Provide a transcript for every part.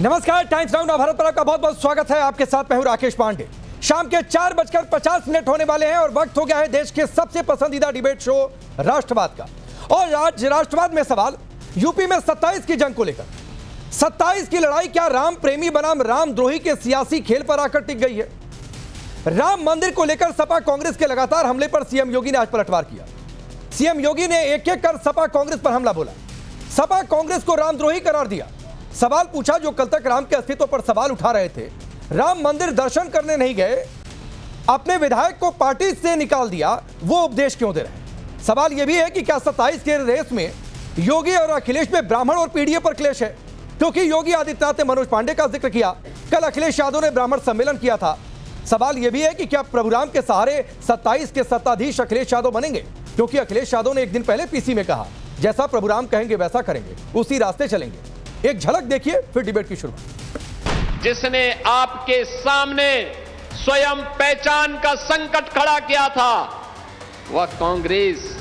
नमस्कार, times now Bharat पर आपका बहुत बहुत स्वागत है। आपके साथ मैं हूं राकेश पांडे। शाम के 4:50 होने वाले हैं और वक्त हो गया है देश के सबसे पसंदीदा डिबेट शो राष्ट्रवाद का। और आज राष्ट्रवाद में सवाल यूपी में 27 की जंग को लेकर। 27 की लड़ाई क्या राम प्रेमी बनाम रामद्रोही के सियासी खेल पर आकर टिक गई है? राम मंदिर को लेकर सपा कांग्रेस के लगातार हमले पर सीएम योगी ने आज पलटवार किया। सीएम योगी ने एक एक कर सपा कांग्रेस पर हमला बोला। सपा कांग्रेस को रामद्रोही करार दिया। सवाल पूछा जो कल तक राम के अस्तित्व पर सवाल उठा रहे थे, राम मंदिर दर्शन करने नहीं गए, अपने विधायक को पार्टी से निकाल दिया, वो उपदेश क्यों दे रहे? सवाल यह भी है कि क्या 27 के रेस में योगी और अखिलेश में ब्राह्मण और पीडीए पर क्लेश है? क्योंकि योगी आदित्यनाथ ने मनोज पांडे का जिक्र किया, कल अखिलेश यादव ने ब्राह्मण सम्मेलन किया था। सवाल यह भी है कि क्या प्रभुराम के सहारे 27 के सत्ताधीश अखिलेश यादव बनेंगे? क्योंकि अखिलेश यादव ने एक दिन पहले पीसी में कहा, जैसा प्रभुराम कहेंगे वैसा करेंगे, उसी रास्ते चलेंगे। एक झलक देखिए, फिर डिबेट की शुरुआत। जिसने आपके सामने स्वयं पहचान का संकट खड़ा किया था, वह कांग्रेस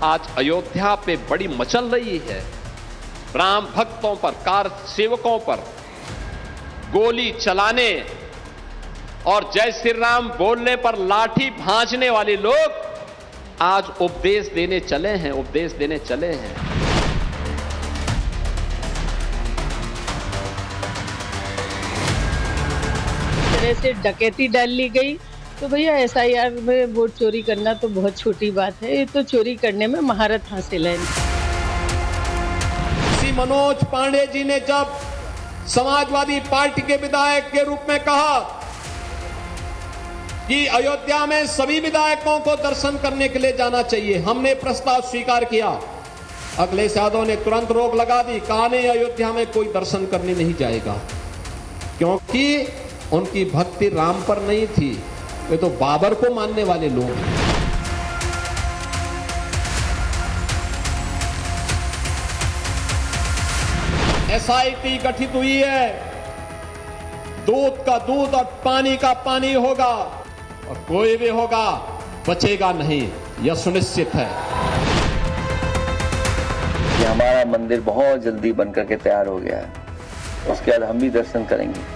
आज अयोध्या पे बड़ी मचल रही है। राम भक्तों पर, कार सेवकों पर गोली चलाने और जय श्री राम बोलने पर लाठी भांजने वाले लोग आज उपदेश देने चले हैं। से डकैती डाल ली गई तो भैया एसआईआर में वोट चोरी करना तो बहुत छोटी बात है। ये तो चोरी करने में महारत हासिल है। श्री मनोज पांडे जी ने जब समाजवादी पार्टी के विधायक के रूप में कहा कि अयोध्या में सभी विधायकों को दर्शन करने के लिए जाना चाहिए, हमने प्रस्ताव स्वीकार किया। अखिलेश यादव ने तुरंत रोक लगा दी, कहा नहीं, अयोध्या में कोई दर्शन करने नहीं जाएगा, क्योंकि उनकी भक्ति राम पर नहीं थी, वे तो बाबर को मानने वाले लोग हैं। एसआईटी गठित हुई है, दूध का दूध और पानी का पानी होगा और कोई भी होगा बचेगा नहीं, यह सुनिश्चित है। ये हमारा मंदिर बहुत जल्दी बनकर के तैयार हो गया है, उसके बाद हम भी दर्शन करेंगे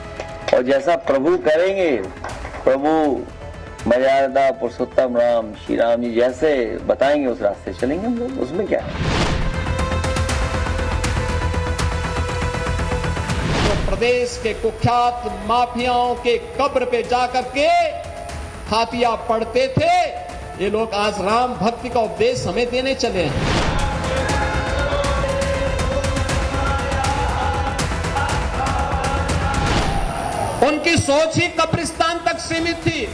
और जैसा प्रभु करेंगे, प्रभु मर्यादा पुरुषोत्तम राम श्री राम जी जैसे बताएंगे उस रास्ते चलेंगे हम लोग, उसमें क्या है। तो प्रदेश के कुख्यात माफियाओं के कब्र पे जाकर के हाथिया पढ़ते थे, ये लोग आज राम भक्ति का उपदेश हमें देने चले हैं। उनकी सोच ही कब्रिस्तान तक सीमित थी।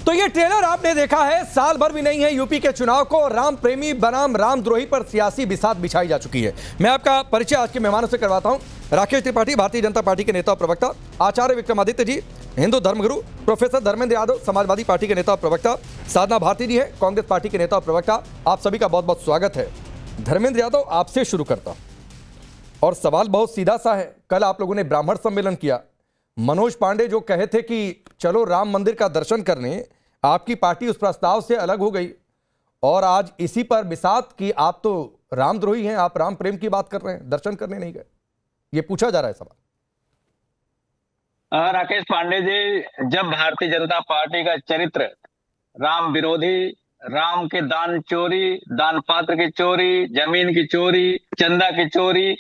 तो ये ट्रेलर आपने देखा है, साल भर भी नहीं है यूपी के चुनाव को, राम प्रेमी बनाम रामद्रोही पर सियासी बिसात बिछाई जा चुकी है। मैं आपका परिचय आज के मेहमानों से करवाता हूं। राकेश त्रिपाठी, भारतीय जनता पार्टी के नेता और प्रवक्ता, आचार्य विक्रमादित्य जी, हिंदू धर्मगुरु, प्रोफेसर धर्मेंद्र यादव, समाजवादी पार्टी के नेता और प्रवक्ता, साधना भारती जी है, कांग्रेस पार्टी के नेता और प्रवक्ता। आप सभी का बहुत बहुत स्वागत है। धर्मेंद्र यादव, आपसे शुरू करता हूं और सवाल बहुत सीधा सा है। कल आप लोगों ने ब्राह्मण सम्मेलन किया, मनोज पांडे जो कहे थे कि चलो राम मंदिर का दर्शन करने, आपकी पार्टी उस प्रस्ताव से अलग हो गई और आज इसी पर बिसात कि आप तो रामद्रोही हैं, आप राम प्रेम की बात कर रहे हैं, दर्शन करने नहीं गए, ये पूछा जा रहा है सवाल। राकेश पांडे जी, जब भारतीय जनता पार्टी का चरित्र राम विरोधी, राम के दान चोरी, दान पात्र की चोरी, जमीन की चोरी, चंदा की चोरी,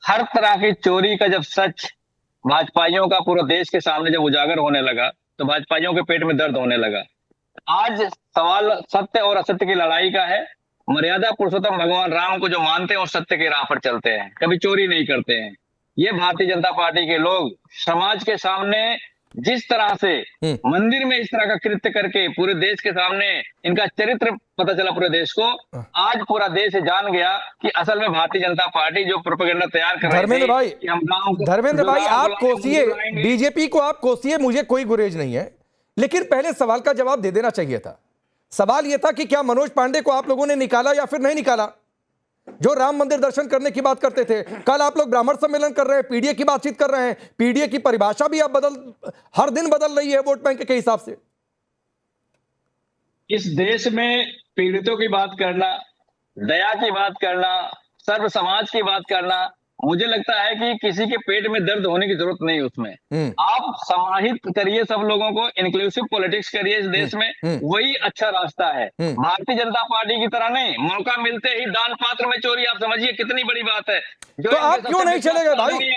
हर तरह की चोरी का जब सच भाजपाइयों का पूरे देश के सामने जब उजागर होने लगा तो भाजपाइयों के पेट में दर्द होने लगा। आज सवाल सत्य और असत्य की लड़ाई का है। मर्यादा पुरुषोत्तम भगवान राम को जो मानते हैं और सत्य की राह पर चलते हैं, कभी चोरी नहीं करते हैं। ये भारतीय जनता पार्टी के लोग समाज के सामने जिस तरह से मंदिर में इस तरह का कृत्य करके पूरे देश के सामने इनका चरित्र पता चला पूरे देश को, आज पूरा देश जान गया कि असल में भारतीय जनता पार्टी जो प्रोपेगेंडा तैयार कर रही थी। धर्मेंद्र भाई, आप कोसिए, बीजेपी को आप कोसिए, मुझे कोई गुरेज नहीं है, लेकिन पहले सवाल का जवाब दे देना चाहिए था। सवाल यह था कि क्या मनोज पांडे को आप लोगों ने निकाला या फिर नहीं निकाला, जो राम मंदिर दर्शन करने की बात करते थे। कल आप लोग ब्राह्मण सम्मेलन कर रहे हैं, पीडीए की बातचीत कर रहे हैं, पीडीए की परिभाषा भी अब हर दिन बदल रही है वोट बैंक के हिसाब से। इस देश में पीड़ितों की बात करना, दया की बात करना, सर्व समाज की बात करना, मुझे लगता है कि किसी के पेट में दर्द होने की जरूरत नहीं है उसमें। आप समाहित करिए सब लोगों को, इंक्लूसिव पॉलिटिक्स करिए इस देश में, वही अच्छा रास्ता है। भारतीय जनता पार्टी की तरह नहीं, मौका मिलते ही दान पात्र में चोरी, आप समझिए कितनी बड़ी बात है। जो तो आप क्यों नहीं चले गए भाई?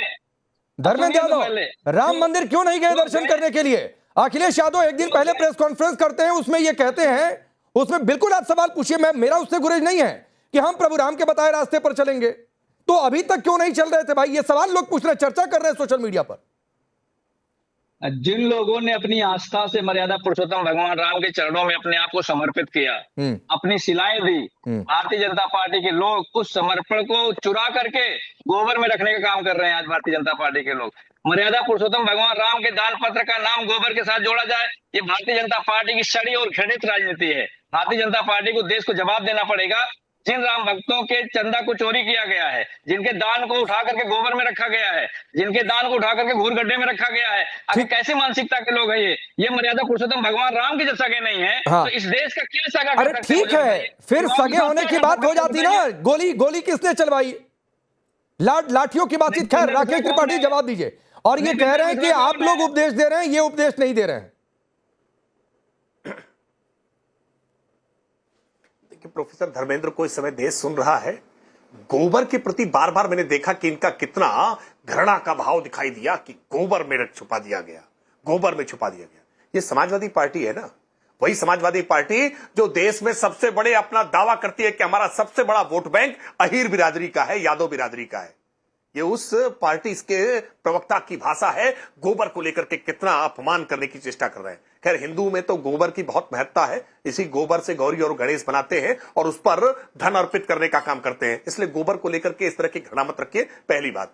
धर्मेंद्र यादव, राम मंदिर क्यों नहीं गए दर्शन करने के लिए? अखिलेश यादव एक दिन पहले प्रेस कॉन्फ्रेंस करते हैं, उसमें ये कहते हैं, उसमें बिल्कुल आप सवाल पूछिए, मेरा उससे गुरेज नहीं है कि हम प्रभु राम के बताए रास्ते पर चलेंगे, तो अभी तक क्यों नहीं चल रहे थे भाई? ये सवाल लोग पूछ रहे हैं, चर्चा कर रहे हैं सोशल मीडिया पर। जिन लोगों ने अपनी आस्था से मर्यादा पुरुषोत्तम भगवान राम के चरणों में अपने आप को समर्पित किया, अपनी शिलाएं दी, भारतीय जनता पार्टी के लोग उस समर्पण को चुरा करके गोबर में रखने का काम कर रहे हैं। आज भारतीय जनता पार्टी के लोग, मर्यादा पुरुषोत्तम भगवान राम के दान पत्र का नाम गोबर के साथ जोड़ा जाए, ये भारतीय जनता पार्टी की सड़ी और घृणित राजनीति है। भारतीय जनता पार्टी को देश को जवाब देना पड़ेगा। जिन राम भक्तों के चंदा को चोरी किया गया है, जिनके दान को उठा करके गोबर में रखा गया है, जिनके दान को उठा करके घूर गड्ढे में रखा गया है, आखिर कैसे मानसिकता के लोग हैं ये मर्यादा पुरुषोत्तम भगवान राम के जब सगे नहीं है, हाँ। तो इस देश का क्या सगा? अरे ठीक है, फिर सगे होने की बात हो जाती ना, गोली किसने चलवाई, लाठियों की बातचीत। खैर, राकेश त्रिपाठी जवाब दीजिए। और ये कह रहे हैं कि आप लोग उपदेश दे रहे हैं, ये उपदेश नहीं दे रहे हैं। प्रोफेसर धर्मेंद्र को इस समय देश सुन रहा है। गोबर के प्रति बार बार मैंने देखा कि इनका कितना घृणा का भाव दिखाई दिया कि गोबर में छुपा दिया गया, गोबर में छुपा दिया गया। ये समाजवादी पार्टी है ना, वही समाजवादी पार्टी जो देश में सबसे बड़े अपना दावा करती है कि हमारा सबसे बड़ा वोट बैंक अहीर बिरादरी का है, यादव बिरादरी का है। ये उस पार्टी के प्रवक्ता की भाषा है। गोबर को लेकर के कितना अपमान करने की चेष्टा कर रहे हैं। खैर, हिंदू में तो गोबर की बहुत महत्ता है। इसी गोबर से गौरी और गणेश बनाते हैं और उस पर धन अर्पित करने का काम करते हैं। इसलिए गोबर को लेकर के इस तरह की घृणा मत रखिए। पहली बात,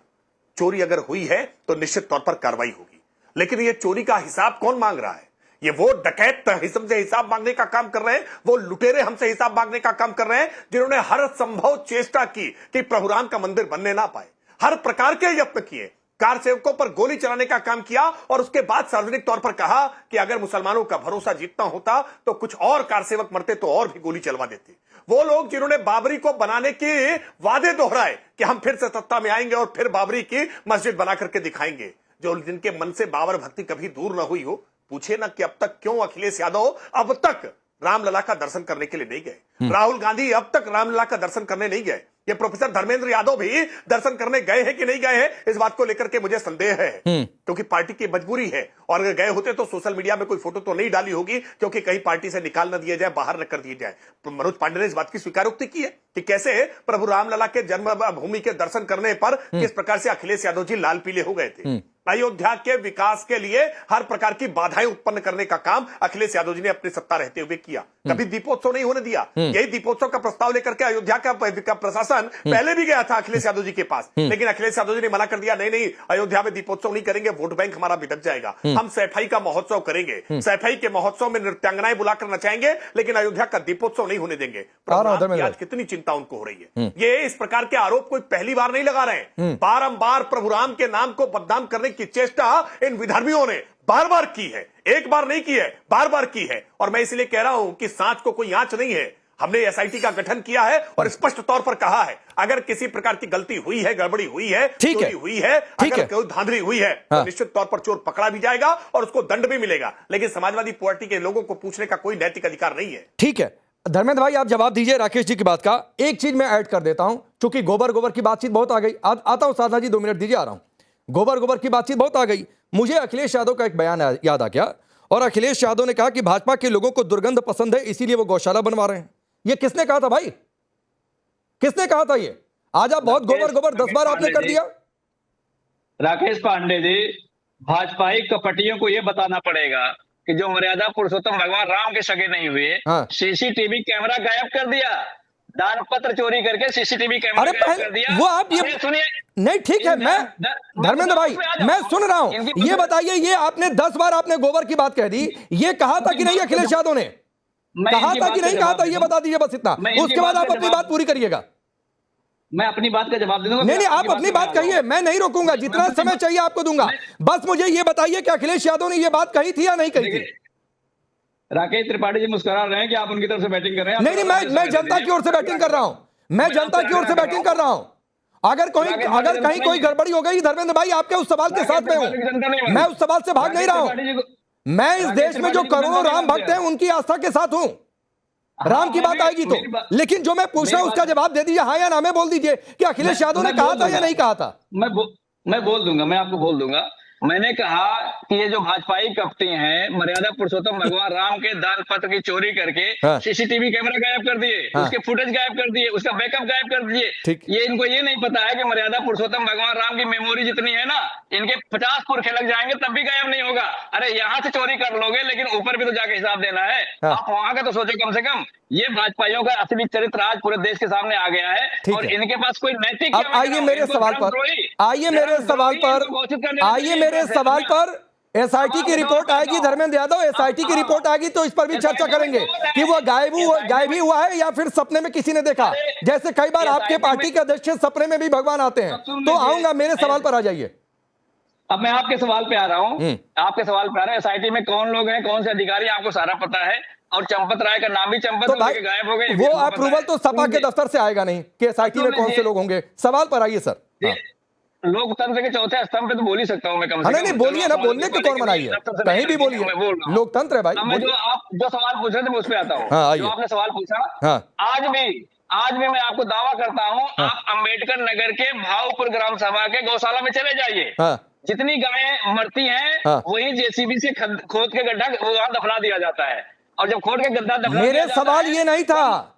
चोरी अगर हुई है तो निश्चित तौर पर कार्रवाई होगी, लेकिन ये चोरी का हिसाब कौन मांग रहा है? ये वो डकैत हमसे हिसाब मांगने का काम कर रहे हैं, वो लुटेरे हमसे हिसाब मांगने का काम कर रहे हैं, जिन्होंने हर संभव चेष्टा की कि प्रभु राम का मंदिर बनने ना पाए, हर प्रकार के यत्न किए, कार सेवकों पर गोली चलाने का काम किया और उसके बाद सार्वजनिक तौर पर कहा कि अगर मुसलमानों का भरोसा जीतना होता तो कुछ और कार सेवक मरते तो और भी गोली चलवा देते। वो लोग जिन्होंने बाबरी को बनाने के वादे दोहराए कि हम फिर से सत्ता में आएंगे और फिर बाबरी की मस्जिद बना करके दिखाएंगे, जो जिनके मन से बाबर भक्ति कभी दूर न हुई हो, पूछे ना कि अब तक क्यों अखिलेश यादव अब तक रामलला का दर्शन करने के लिए नहीं गए, राहुल गांधी अब तक रामलला का दर्शन करने नहीं गए, ये प्रोफेसर धर्मेंद्र यादव भी दर्शन करने गए हैं कि नहीं गए हैं, इस बात को लेकर के मुझे संदेह है, क्योंकि पार्टी की मजबूरी है। और अगर गए होते तो सोशल मीडिया में कोई फोटो तो नहीं डाली होगी, क्योंकि कहीं पार्टी से निकाल न दिया जाए, बाहर न कर दिए जाए। मनोज पांडे ने इस बात की स्वीकारोक्ति की है कि कैसे प्रभु रामलला के जन्मभूमि के दर्शन करने पर किस प्रकार से अखिलेश यादव जी लाल पीले हो गए थे। अयोध्या के विकास के लिए हर प्रकार की बाधाएं उत्पन्न करने का काम अखिलेश यादव जी ने अपनी सत्ता रहते हुए किया। कभी दीपोत्सव नहीं होने दिया। यही दीपोत्सव का प्रस्ताव लेकर के अयोध्या का प्रशासन पहले भी गया था अखिलेश यादव जी के पास, लेकिन अखिलेश यादव जी ने मना कर दिया, नहीं अयोध्या में दीपोत्सव नहीं करेंगे, वोट बैंक हमारा बिदक जाएगा, हम सैफाई का महोत्सव करेंगे, सैफाई के महोत्सव में नृत्यांगनाएं बुलाकर नचाएंगे, लेकिन अयोध्या का दीपोत्सव नहीं होने देंगे। आज कितनी चिंता उनको हो रही है। ये इस प्रकार के आरोप कोई पहली बार नहीं लगा रहे हैं, बारंबार प्रभु राम के नाम को बदनाम करने की चेष्टा इन विधर्मियों ने बार बार की है, एक बार नहीं की है, बार बार की है। और मैं इसलिए कह रहा हूं कि सांच को कोई आंच नहीं है। हमने एसआईटी का गठन किया है और स्पष्ट तौर पर कहा है, अगर किसी प्रकार की गलती हुई है, गड़बड़ी हुई है, चोरी हुई है, अगर कोई धांधली हुई है, तो निश्चित तौर पर चोर पकड़ा भी जाएगा और उसको दंड भी मिलेगा। लेकिन समाजवादी पार्टी के लोगों को पूछने का कोई नैतिक अधिकार नहीं है। ठीक है धर्मेंद्र भाई, आप जवाब दीजिए राकेश जी की बात का। एक चीज मैं ऐड कर देता हूं, क्योंकि गोबर की बातचीत बहुत आ गई। आता हूं साधना जी, 2 मिनट दीजिए, आ रहा हूं। गोबर की बातचीत बहुत आ गई। मुझे अखिलेश यादव का एक बयान याद आ गया, और अखिलेश यादव ने कहा कि भाजपा के लोगों को दुर्गंध पसंद है, इसीलिए वो गौशाला बनवा रहे हैं। ये किसने कहा था भाई? किसने कहा था ये? आज आप बहुत गोबर 10 बार आपने कर दिया। राकेश पांडे जी, भाजपाई कपटियों को यह बताना पड़ेगा कि जो मर्यादा पुरुषोत्तम भगवान राम के सगे नहीं हुए, सीसीटीवी कैमरा गायब कर दिया, दान पत्र चोरी करके सीसीटीवी कैमरा गायब कर दिया। वो आप ये सुनिए, नहीं ठीक है, मैं धर्मेंद्र भाई मैं सुन रहा हूं, ये बताइए, ये आपने 10 बार आपने गोबर की बात कह दी, ये कहा था कि नहीं अखिलेश यादव ने? कहा था कि नहीं कहा था? ये बता दीजिए बस इतना, उसके बाद आप अपनी बात पूरी करिएगा। मैं अपनी बात का जवाब दे दूंगा। नहीं आप अपनी बात कहिए, मैं नहीं रोकूंगा, जितना समय चाहिए आपको दूंगा। बस मुझे ये बताइए कि अखिलेश यादव ने ये बात कही थी या नहीं कही थी? राकेश त्रिपाठी जी मुस्कुरा रहे हैं कि आप उनकी तरफ से बैटिंग कर रहे हैं। नहीं मैं जनता की ओर से बैटिंग कर रहा हूं। मैं जनता की ओर से बैटिंग कर रहा हूं। अगर कहीं कोई गड़बड़ी हो गई धर्मेंद्र भाई, आपके उस सवाल के साथ में हूं, मैं उस सवाल से भाग नहीं रहा हूं। मैं इस देश में जो करोड़ों राम भक्त हैं उनकी आस्था के साथ हूं। राम की बात आएगी तो, लेकिन जो मैं पूछ रहा हूं उसका जवाब दे दीजिए, हाँ या ना में बोल दीजिए कि अखिलेश यादव ने कहा था या नहीं कहा था। मैं बोल दूंगा, मैं आपको बोल दूंगा। मैंने कहा कि ये जो भाजपाई कपटी हैं, मर्यादा पुरुषोत्तम भगवान राम के दान पत्र की चोरी करके सीसीटीवी कैमरा गायब कर दिए, उसके फुटेज गायब कर दिए, उसका बैकअप गायब कर दिए। ये इनको ये नहीं पता है कि मर्यादा पुरुषोत्तम भगवान राम की मेमोरी जितनी है ना, इनके 50 पुरखे लग जाएंगे तब भी गायब नहीं होगा। अरे यहाँ से चोरी कर लोगे लेकिन ऊपर भी तो जाके हिसाब देना है। आप वहां का तो सोचो कम से कम। ये भाजपाइयों का असली चरित्र आज पूरे देश के सामने आ गया है और इनके पास कोई नैतिक। अब आइए मेरे सवाल पर एसआईटी की रिपोर्ट आएगी धर्मेंद्र यादव, एसआईटी की रिपोर्ट आएगी तो इस पर भी चर्चा करेंगे कि वो गायब ही हुआ है या फिर सपने में किसी ने देखा। जैसे कई बार आपके पार्टी के अध्यक्ष सपने में भी भगवान आते हैं। तो आऊंगा, मेरे सवाल पर आ जाइए। अब मैं आपके सवाल पे आ रहा हूँ, एसआईटी में कौन लोग हैं, कौन से अधिकारी, आपको सारा पता है। और चंपत राय का नाम भी चंपत तो भाई गायब हो गए, वो अप्रूवल तो सपा के दफ्तर से आएगा नहीं कि एसआईटी में कौन से लोग होंगे। सवाल पर आइए सर। लोकतंत्र के चौथे स्तंभ पे तो बोल ही सकता हूँ मैं कम से कम। नहीं बोलिए ना, बोलने को कौन मनाई है, कहीं भी बोलिए, लोकतंत्र है भाई। मैं जो सवाल पूछ रहे थे मैं उस पे आता हूँ। जो आपने सवाल पूछा, आज भी मैं आपको दावा करता हूँ, आप अंबेडकर नगर के भावपुर ग्राम सभा के गौशाला में चले जाइए। जितनी गायें मरती हैं वही जेसीबी से खोद के गड्ढा वहां दफना दिया जाता है। और जब खोद के गड्ढा दफना, मेरे सवाल ये नहीं था,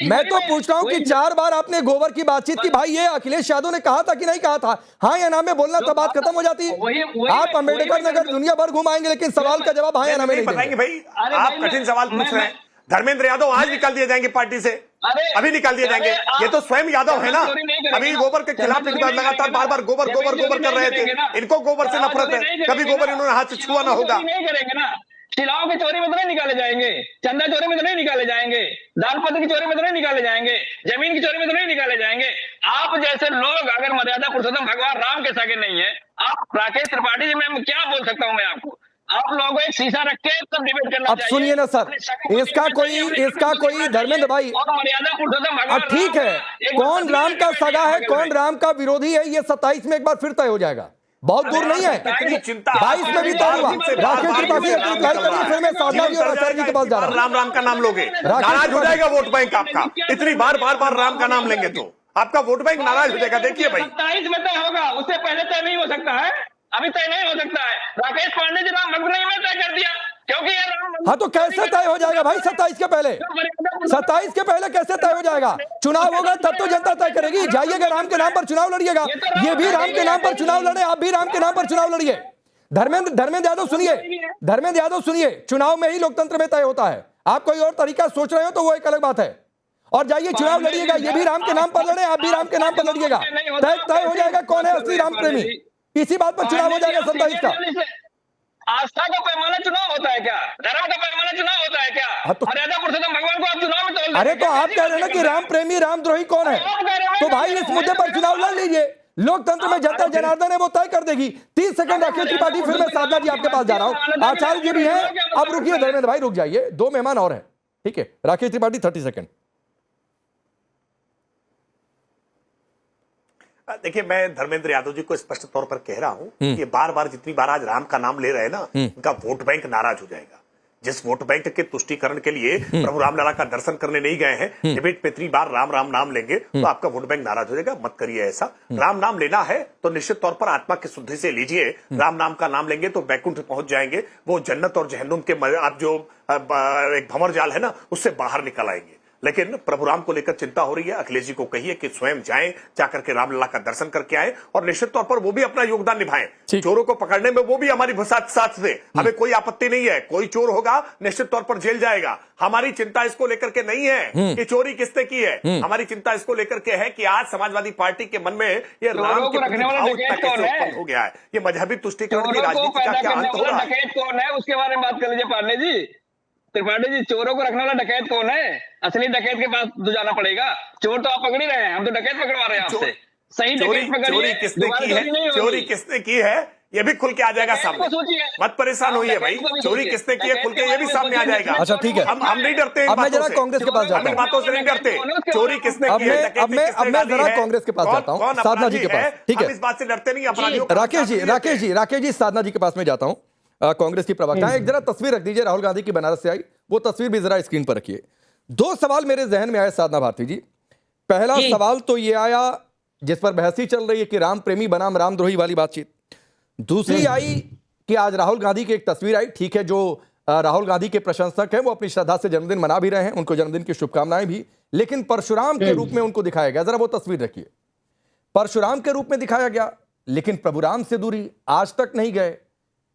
मैं तो पूछ रहा हूं कि 4 बार आपने गोबर की बातचीत की। भाई ये अखिलेश यादव ने कहा था कि नहीं कहा था? हाँ या ना में बोलना तो बात खत्म हो जाती है। आप अंबेडकर नगर दुनिया भर घुमाएंगे लेकिन सवाल का जवाब हाँ या ना में नहीं बताएंगे। भाई आप कठिन सवाल पूछ रहे हैं। धर्मेंद्र यादव आज निकाल दिए जाएंगे पार्टी से, अभी निकाल दिए जाएंगे। ये तो स्वयं यादव है ना, अभी गोबर के खिलाफ लगातार बार बार गोबर कर रहे थे। इनको गोबर से नफरत है, कभी गोबर इन्होंने हाथ से छुआ ना होगा। शिलाओं की चोरी में तो नहीं निकाले जाएंगे, चंदा चोरी में तो नहीं निकाले जाएंगे, दान पत्र की चोरी में तो नहीं निकाले जाएंगे, जमीन की चोरी में तो नहीं निकाले जाएंगे। आप जैसे लोग अगर मर्यादा पुरुषोत्तम भगवान राम के सगे नहीं है, आप राकेश त्रिपाठी जी, मैं क्या बोल सकता हूँ मैं आपको? आप लोगों एक शीशा रख के तब डिबेट करना चाहिए। अब सुनिए ना सर, इसका कोई धर्मेंद्र भाई, मर्यादा पुरुषोत्तम भगवान ठीक है, कौन राम का सगा है कौन राम का विरोधी है ये 27 में एक बार फिर तय हो जाएगा। बहुत दूर नहीं है, 22 में भी तय हुआ। राकेश त्रिपाठी अप्लाई करिए, फिर मैं साधना जी और आचार्य जी के पास जा रहा हूं। राम का नाम लोगे, नाराज हो जाएगा वोट बैंक आपका। इतनी बार राम का नाम लेंगे तो आपका वोट बैंक नाराज हो जाएगा। देखिए भाई 27 में तय होगा, उससे पहले तय नहीं हो सकता है, अभी तय नहीं हो सकता है। राकेश पांडे जी राम भक्त नहीं में तय कर दिया क्योंकि ये हाँ तो कैसे तय हो जाएगा भाई 27 के पहले? 27 के पहले कैसे तय हो जाएगा? चुनाव होगा तब तो जनता तय करेगी। जाइएगा राम के नाम पर चुनाव लड़िएगा, ये भी राम के नाम पर चुनाव लड़े, आप भी राम के नाम पर चुनाव लड़िए। धर्मेंद्र यादव सुनिए, चुनाव में ही लोकतंत्र में तय होता है। आप कोई और तरीका सोच रहे हो तो वो एक अलग बात है। और जाइए चुनाव लड़िएगा, ये भी राम के नाम पर लड़े, आप भी राम के नाम पर लड़िएगा। तय हो जाएगा कौन है असली राम प्रेमी। इसी बात पर चुनाव हो जाएगा 27 का। आस्था का पैमाना चुनाव होता है क्या? धर्म का पैमाना चुनाव होता है क्या? मर्यादा पुरुषोत्तम भगवान को आप चुनाव में तोड़। अरे तो आप कह रहे हैं ना कि राम प्रेमी रामद्रोही कौन है, तो भाई इस मुद्दे पर चुनाव लड़ लीजिए। लोकतंत्र में जनता जनार्दन है, वो तय कर देगी। 30 सेकंड राकेश त्रिपाठी, फिर मैं साधना जी आपके पास जा रहा हूं। आचार्य जी भी हैं, अब रुकिए धर्मेंद्र भाई रुक जाइए, 2 मेहमान और हैं, ठीक है। राकेश त्रिपाठी 30 सेकंड। देखिए मैं धर्मेंद्र यादव जी को स्पष्ट तौर पर कह रहा हूं कि बार जितनी बार आज राम का नाम ले रहे हैं ना, उनका वोट बैंक नाराज हो जाएगा। जिस वोट बैंक के तुष्टीकरण के लिए प्रभु रामलला का दर्शन करने नहीं गए हैं, डिबेट पे 3 बार राम नाम लेंगे तो आपका वोट बैंक नाराज हो जाएगा। मत करिए ऐसा। राम नाम लेना है तो निश्चित तौर पर आत्मा की शुद्धि से लीजिए। राम नाम का नाम लेंगे तो बैकुंठ पहुंच जाएंगे। वो जन्नत और जहन्नुम के आप जो एक भंवर जाल है ना, उससे बाहर निकल आएंगे। लेकिन प्रभु राम को लेकर चिंता हो रही है। अखिलेश जी को कहिए कि स्वयं जाएं, जाकर के रामलला का दर्शन करके आए और निश्चित तौर पर वो भी अपना योगदान निभाएं। चोरों को पकड़ने में वो भी हमारी साथ दे, हमें कोई आपत्ति नहीं है। कोई चोर होगा निश्चित तौर पर जेल जाएगा। हमारी चिंता इसको लेकर के नहीं है कि चोरी किसने की है, हमारी चिंता इसको लेकर के है कि आज समाजवादी पार्टी के मन में ये राम के प्रति भाव उत्पन्न हो गया है। ये मजहबी तुष्टीकरण की राजनीति का क्या अंत हो रहा है? कौन है उसके बारे में बात कर लीजिए पांडे जी। त्रिपाठी जी, चोरों को रखने वाला डकैत कौन है? असली डकैत के पास तो जाना पड़ेगा। चोर तो आप पकड़ ही रहे हैं, हम तो डकैत पकड़वा रहे हैं आपसे। सही डकैत पकड़िए। चोरी किसने की है ये भी खुल के आ जाएगा सामने, मत परेशान होइए भाई, चोरी किसने की है खुल के ये भी सामने आ जाएगा। अच्छा ठीक है, हम नहीं डरते इन अब मैं बातों जरा से, कांग्रेस के पास जाता हम इन हूं। बातों से नहीं डरते, चोरी किसने की है, अब मैं जरा कांग्रेस के पास जाता हूं, साधना जी के पास। ठीक है, हम इस बात से डरते नहीं, अपराधियों राकेश जी साधना जी के पास में जाता हूं। कांग्रेस की प्रवक्ता है, एक जरा तस्वीर रख दीजिए राहुल गांधी की बनारस से आई, वो तस्वीर भी जरा स्क्रीन पर रखिए। दो सवाल मेरे जहन में आए साधना भारती जी। पहला सवाल तो ये आया जिस पर बहसी चल रही है कि राम प्रेमी बनाम रामद्रोही वाली बातचीत। दूसरी आई कि आज राहुल गांधी की एक तस्वीर आई, ठीक है, जो राहुल गांधी के प्रशंसक हैं वो अपनी श्रद्धा से जन्मदिन मना भी रहे हैं, उनको जन्मदिन की शुभकामनाएं भी, लेकिन परशुराम के रूप में उनको दिखाया गया। जरा वो तस्वीर रखिए, परशुराम के रूप में दिखाया गया, लेकिन प्रभु राम से दूरी, आज तक नहीं गए।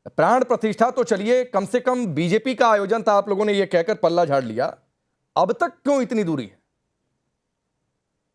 प्राण प्रतिष्ठा तो चलिए कम से कम बीजेपी का आयोजन था, आप लोगों ने यह कहकर पल्ला झाड़ लिया, अब तक क्यों इतनी दूरी है?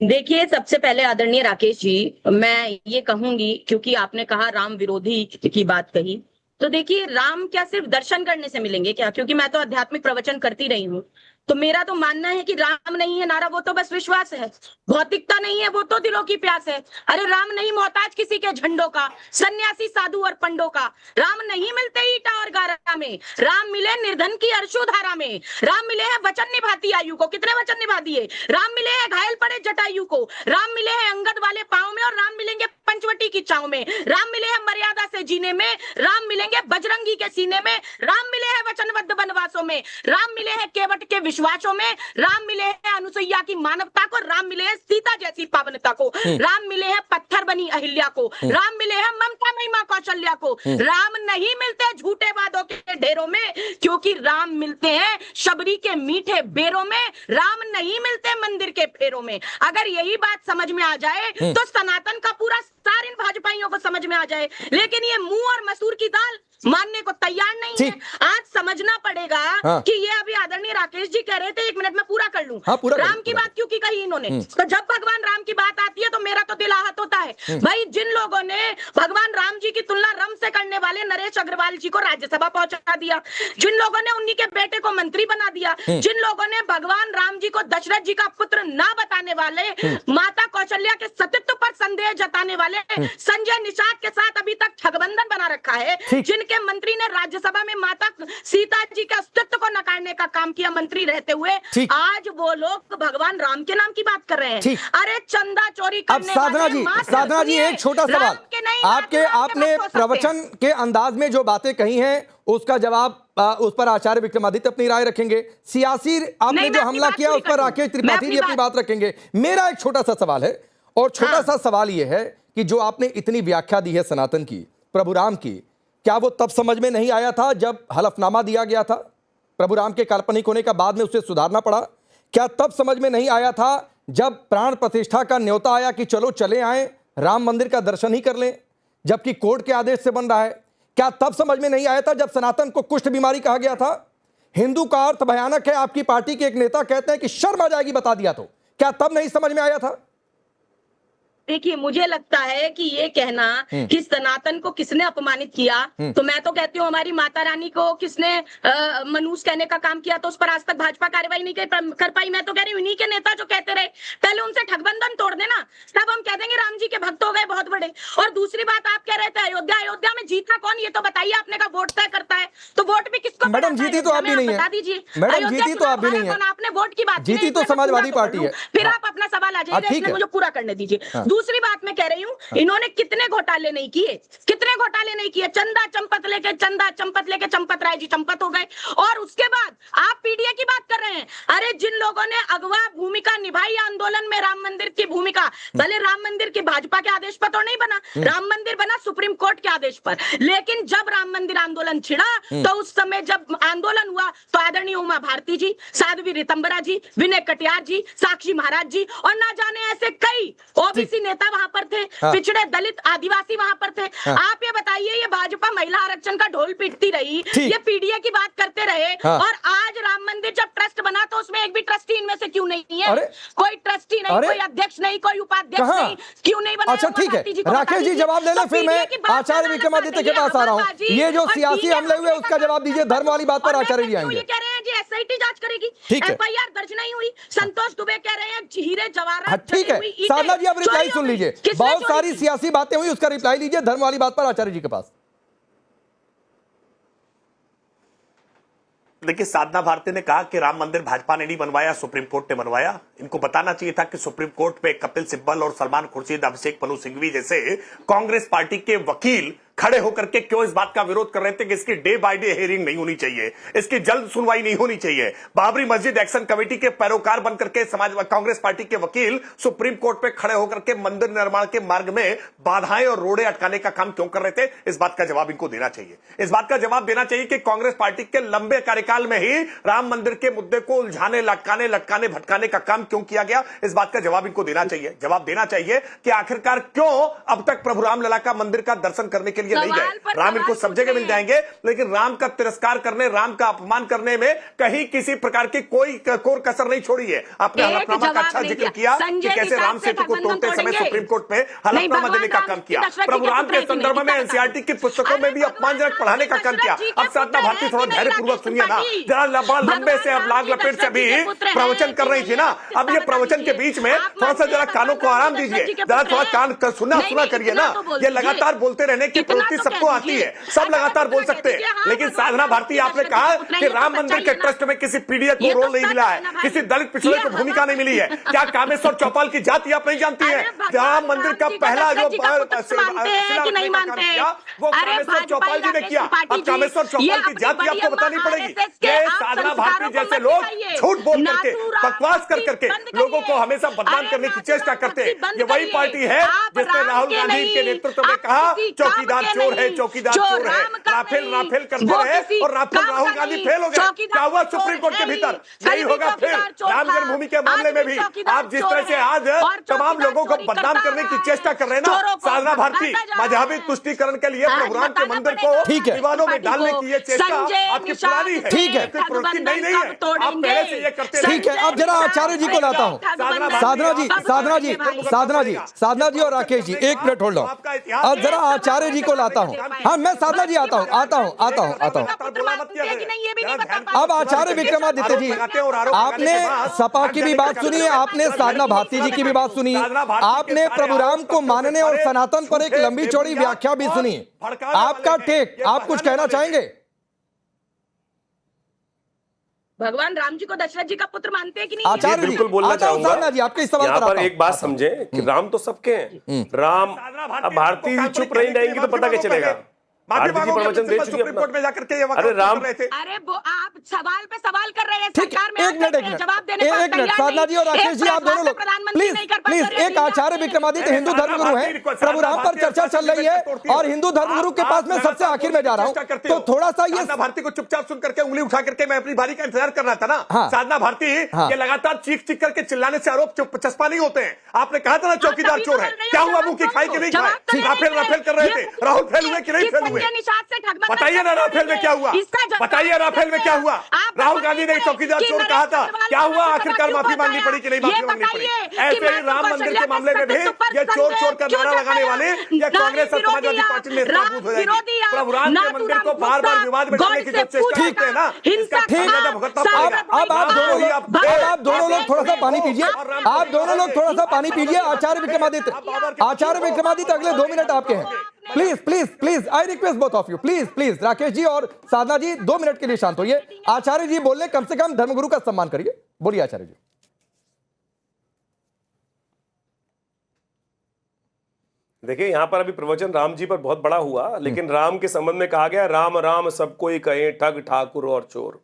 देखिए, सबसे पहले आदरणीय राकेश जी, मैं ये कहूंगी, क्योंकि आपने कहा राम विरोधी की बात कही, तो देखिए राम क्या सिर्फ दर्शन करने से मिलेंगे क्या? क्योंकि मैं तो आध्यात्मिक प्रवचन करती रही हूँ, तो मेरा तो मानना है कि राम नहीं है नारा, वो तो बस विश्वास है। भौतिकता नहीं है, वो तो दिलों की प्यास है। अरे राम नहीं मोहताज किसी के झंडों का, सन्यासी साधु और पंडों का। राम नहीं मिलते ईटा और गारा में, राम मिले निर्धन की अरशुधारा में। राम मिले हैं वचन निभाती आयु को, कितने वचन निभा दिए। राम मिले हैं घायल पड़े जटायु को, राम मिले हैं अंगद वाले पांव में, और राम मिलेंगे पंचवटी की छांव में। राम मिले हैं मर्यादा से जीने में, राम मिलेंगे बजरंगी के सीने में। राम मिले हैं वचनबद्ध वनवासों में, राम मिले हैं केवट के विश्वासों में। राम मिले हैं अनुसुईया की मानवता को, राम मिले हैं सीता जैसी पावनता को। राम मिले हैं पत्थर बनी अहिल्या को, राम मिले हैं ममता महिमा कौशल्या को। राम नहीं मिलते झूठे वादों के ढेरों में, क्योंकि राम मिलते हैं शबरी के मीठे बेरों में। राम नहीं मिलते मंदिर के फेरों में। अगर यही बात समझ में आ जाए तो सनातन का पूरा सार इन भाजपाइयों को समझ में आ जाए, लेकिन ये मुंह और मसूर की दाल मानने को तैयार नहीं है। आज समझना पड़ेगा कि ये अभी आदरणीय राकेश जी कह रहे थे, 1 मिनट में पूरा कर लूं। राम की बात क्यों की कही इन्होंने? तो जब भगवान राम की बात आती है तो मेरा तो दिल आहत होता है। भाई, जिन लोगों ने भगवान राम जी की तुलना रम से करने वाले नरेश अग्रवाल जी को राज्यसभा पहुंचा दिया, जिन लोगों ने उन्हीं के बेटे को मंत्री बना दिया, जिन लोगों ने भगवान राम जी को दशरथ जी का पुत्र ना बताने वाले, माता कौशल्या के सतीत्व पर संदेह जताने वाले संजय निषाद के साथ अभी तक ठगबंधन बना रखा है, जिनके मंत्री ने राज्यसभा में माता सीता जी के अस्तित्व को नकारने का काम किया मंत्री रहते हुए, आज वो लोग भगवान राम के नाम की बात कर रहे हैं। अरे चंदा चोरी करने अब साधना जी एक छोटा सवाल, आपने प्रवचन के अंदाज में जो बातें कही हैं उसका जवाब उस पर आचार्य विक्रमादित्य अपनी राय रखेंगे, सियासी आपने जो हमला किया उस पर राकेश त्रिपाठी जी अपनी बात रखेंगे। मेरा एक छोटा सा सवाल है, और छोटा सा सवाल यह है कि जो आपने इतनी व्याख्या दी है सनातन की, प्रभु राम की, क्या वो तब समझ में नहीं आया था जब हलफनामा दिया गया था? प्रभु राम के काल्पनिक होने का बाद में उसे सुधारना पड़ा। क्या तब समझ में नहीं आया था जब प्राण प्रतिष्ठा का न्योता आया कि चलो चले आए राम मंदिर का दर्शन ही कर लें, जबकि कोर्ट के आदेश से बन रहा है? क्या तब समझ में नहीं आया था जब सनातन को कुष्ठ बीमारी कहा गया था? हिंदू का अर्थ भयानक है, आपकी पार्टी के एक नेता कहते हैं कि शर्म आ जाएगी बता दिया तो, क्या तब नहीं समझ में आया था? देखिए, मुझे लगता है कि ये कहना कि सनातन को किसने अपमानित किया, तो मैं तो कहती हूँ हमारी माता रानी को किसने मनूस कहने का काम किया, तो उस पर आज तक भाजपा कार्रवाई नहीं कर पाई। मैं तो कह रही हूँ इन्हीं के नेता जो कहते रहे, पहले उनसे ठगबंधन तोड़ देना, तब हम कह देंगे राम जी के भक्त हो गए बहुत बड़े। और दूसरी बात, आप कह रहे थे अयोध्या में जीता कौन, ये तो बताइए। आपने कहा वोट तय करता है, तो वोट भी किसको? मैडम जीती तो आप भी नहीं है, बता दीजिए। मैडम जीती तो आप भी नहीं है, आपने वोट की बात जीती तो समाजवादी पार्टी है। फिर आप अपना सवाल आ जाइए, मुझे पूरा करने दीजिए। दूसरी बात मैं कह रही हूँ, इन्होंने कितने घोटाले नहीं किए, कितने घोटाले नहीं किए। चंदा चंपत लेके चंपत राय जी चंपत हो गए, और उसके बाद आप पीडीए की बात कर रहे हैं। अरे जिन लोगों ने अगवा भूमिका निभाई आंदोलन में राम मंदिर की भूमिका, भले राम मंदिर की भाजपा के आदेश पर तो नहीं बना, राम मंदिर बना सुप्रीम कोर्ट के आदेश पर, लेकिन जब राम मंदिर आंदोलन छिड़ा तो उस समय जब आंदोलन हुआ तो आदरणीय उमा भारती जी, साध्वी रितंबरा जी, विनय कटियार जी, साक्षी महाराज जी, और ना जाने ऐसे कई ओबीसी नेता वहां पर थे, पिछड़े दलित आदिवासी वहां पर थे। आप ये बताइए, ये भाजपा महिला आरक्षण का ढोल पीटती रही, ये पीडीए की बात करते रहे, और आज राम मंदिर जब ट्रस्ट बना तो उसमें एक भी ट्रस्टी इनमें से क्यों नहीं है? कोई ट्रस्टी नहीं, कोई अध्यक्ष नहीं, कोई उपाध्यक्ष नहीं, क्यों नहीं बना? अच्छा ठीक है, राकेश जी जवाब दे लें, फिर मैं आचार्य विक्रमादित्य के पास आ रहा हूँ। ये जो सियासी हमले हुए उसका जवाब दीजिए, धर्म वाली बात पर आचार्य जी आएंगे। ये कह रहे हैं जी एसआईटी जांच करेगी, एफआईआर दर्ज नहीं हुई। संतोष दुबे कह रहे हैं हीरे जवाहरात। ठीक है साधना जी, अब रिप्लाई सुन लीजिए, बहुत सारी सियासी बातें हुई, उसका रिप्लाई लीजिए, धर्म वाली बात पर आचार्य जी के पास। देखिए, साधना भारती ने कहा कि राम मंदिर भाजपा ने नहीं बनवाया, सुप्रीम कोर्ट ने बनवाया। इनको बताना चाहिए था कि सुप्रीम कोर्ट पे कपिल सिब्बल और सलमान खुर्शीद, अभिषेक मनु सिंघवी जैसे कांग्रेस पार्टी के वकील खड़े होकर के क्यों इस बात का विरोध कर रहे थे कि इसकी डे बाय डे हियरिंग नहीं होनी चाहिए, इसकी जल्द सुनवाई नहीं होनी चाहिए। बाबरी मस्जिद एक्शन कमेटी के पैरोकार बनकर के कांग्रेस पार्टी के वकील सुप्रीम कोर्ट पे खड़े होकर के मंदिर निर्माण के मार्ग में बाधाएं और रोड़े अटकाने का काम क्यों कर रहे थे? इस बात का जवाब इनको देना चाहिए। इस बात का जवाब देना चाहिए कि कांग्रेस पार्टी के लंबे कार्यकाल में ही राम मंदिर के मुद्दे को उलझाने, लटकाने भटकाने का काम क्यों किया गया? इस बात का जवाब इनको देना चाहिए। जवाब देना चाहिए कि आखिरकार क्यों अब तक प्रभु रामलला का मंदिर का दर्शन करने के लिए नहीं गए। राम इनको सब जगह मिल जाएंगे, लेकिन राम का तिरस्कार करने, राम का अपमान करने में कहीं किसी प्रकार की कोई कोर कसर नहीं छोड़ी है। आपने हलफनामा का अच्छा जिक्र किया कि कैसे राम सेतु को तोड़ते समय सुप्रीम कोर्ट में हलफनामा देने का काम किया। प्रभु राम के संदर्भ में एनसीईआरटी की पुस्तकों में भी अपमानजनक पढ़ाने का काम किया। अब साधना भारती थोड़ा धैर्यपूर्वक सुनिए ना, जरा लंबे से अब लाग लपेट से भी प्रवचन कर रही थी ना। अब ये प्रवचन के बीच में थोड़ा सा जरा कानों को आराम दीजिए, जरा थोड़ा कान सुना करिए ना। ये लगातार बोलते रहने की प्रवृत्ति सबको आती है, सब लगातार बोल सकते हैं, लेकिन साधना भारती आपने कहा कि राम मंदिर के ट्रस्ट में किसी पीड़ित को रोल नहीं मिला है, किसी दलित पिछड़े को भूमिका नहीं मिली है। क्या कामेश्वर चौपाल की जाति आप नहीं जानती है? राम मंदिर का पहला जो वो कामेश्वर चौपाल जी ने किया। अब कामेश्वर चौपाल की जाति आपको बतानी पड़ेगी। ये साधना भारती जैसे लोग झूठ बोल करके, बकवास कर करके लोगों को हमेशा बदनाम करने की चेष्टा करते हैं। ये वही पार्टी है जिसने राहुल गांधी के नेतृत्व में कहा चौकीदार चोर है, चौकीदार चोर है। राफेल करते रहे और राहुल गांधी फेल हो गए। क्या हुआ सुप्रीम कोर्ट के भीतर? यही होगा फिर राम जन्मभूमि के मामले में भी। आप जिस तरह से आज तमाम लोगों को बदनाम करने की चेष्टा कर रहे हैं ना, साधना भारती मजहबी तुष्टीकरण के लिए प्रभु राम के मंदिर को विवादों में डालने की ये चेष्टा आपकी पुरानी है। ठीक है, प्रवृत्ति नहीं है, आप पहले से ये करते रहे। ठीक है, अब जरा आचार्य जी को लाता हूँ। साधना जी और राकेश जी, एक मिनट होल्ड ऑन। अब जरा आचार्य जी को लाता हूँ। हाँ, मैं साधना जी आता हूँ। अब आचार्य विक्रमादित्य जी, आपने सपा की भी बात सुनी है, आपने साधना भारती जी की भी बात सुनी, आपने प्रभु राम को मानने और सनातन पर एक लंबी चौड़ी व्याख्या भी सुनी। आपका टेक, आप कुछ कहना चाहेंगे? भगवान राम जी को दशरथ जी का पुत्र मानते हैं कि नहीं? आचार्य जी, बिल्कुल बोलना चाहूंगा जी, आपके सवाल यहाँ पर एक बात समझे कि राम तो सबके हैं। राम, अब भारती जी चुप नहीं रहेंगी तो पता क्या चलेगा? भारती जी प्रवचन दे चुकी है में जाकर के ये अरे राम, अरे वो आप सवाल पे सवाल कर रहे हैं, ठीक है, सरकार में एक मिनट साधना जी और राकेश जी, आप दोनों लोग प्लीज एक आचार्य विक्रमादित्य हिंदू धर्मगुरु हैं, प्रभु राम पर चर्चा चल रही है और हिंदू धर्मगुरु के पास में सबसे आखिर में जा रहा हूं, तो थोड़ा सा ये भारती को चुपचाप सुन करके उंगली उठा करके मैं अपनी बारी का इंतजार करना था ना। साधना भारती ये लगातार चीख करके चिल्लाने से आरोप चस्पा नहीं होते हैं। आपने कहा था ना चौकीदार चोर है, क्या हुआ? मुंह की खाई कि नहीं खाई? राफेल कर रहे थे, राहुल फेल हुए कि नहीं फेल हुए? बताइए ना राफेल में क्या हुआ? बताइए राफेल में क्या हुआ? राहुल गांधी ने चौकीदार चोर कहा था, क्या हुआ? आखिरकार माफी मांगनी पड़ी कि नहीं माफी मांगनी पड़ी? ऐसे ही राम मंदिर के मामले में भी ये चोर का नारा लगाने वाले ये कांग्रेस और समाजवादी पार्टी में मजबूत हो जाएगी। प्रभु राम के मंदिर को बार बार विवाद में डालने की जो चेष्टा करते हैं ना, इसका ठेका भुगतना पड़ेगा। अब आप दोनों लोग थोड़ा सा पानी पीजिए, आप दोनों लोग थोड़ा सा पानी पीजिए। आचार्य विक्रमादित्य अगले 2 मिनट आपके हैं। Please I request both of you, please Rakesh ji और साधना जी 2 मिनट के लिए शांत होइए। आचार्य जी बोल रहे, कम से कम धर्मगुरु का सम्मान करिए। बोलिए आचार्य जी। देखिए, यहाँ पर अभी प्रवचन राम जी पर बहुत बड़ा हुआ, लेकिन राम के संबंध में कहा गया राम राम सब कोई कहे, ठग ठाकुर और चोर।